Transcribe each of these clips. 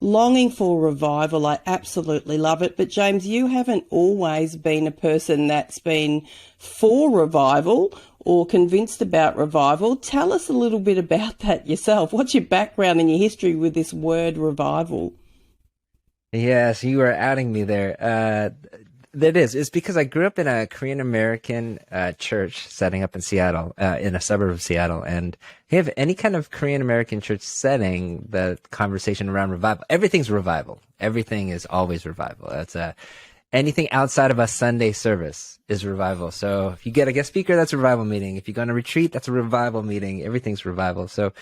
Longing for revival, I absolutely love it. But James, you haven't always been a person that's been for revival or convinced about revival. Tell us a little bit about that yourself. What's your background and your history with this word revival? Yes, you are outing me there. That is. It's because I grew up in a Korean American church setting up in Seattle, in a suburb of Seattle. And if you have any kind of Korean American church setting, the conversation around revival, everything's revival. Everything is always revival. That's anything outside of a Sunday service is revival. So if you get a guest speaker, that's a revival meeting. If you go on a retreat, that's a revival meeting. Everything's revival. So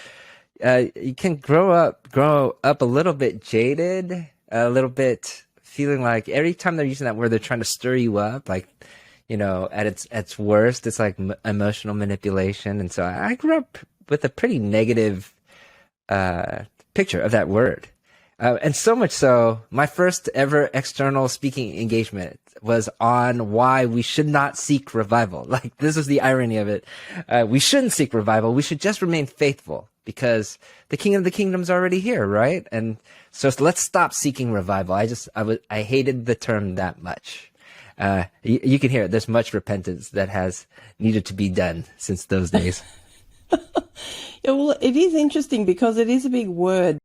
you can grow up a little bit jaded, a little bit feeling like every time they're using that word, they're trying to stir you up, like, at its worst, it's like emotional manipulation. And so I grew up with a pretty negative picture of that word. And so much so, my first ever external speaking engagement was on why we should not seek revival. Like, this is the irony of it. We shouldn't seek revival. We should just remain faithful because the king of the kingdom's already here, right? And so let's stop seeking revival. I hated the term that much. You can hear it. There's much repentance that has needed to be done since those days. Yeah, well, it is interesting because it is a big word.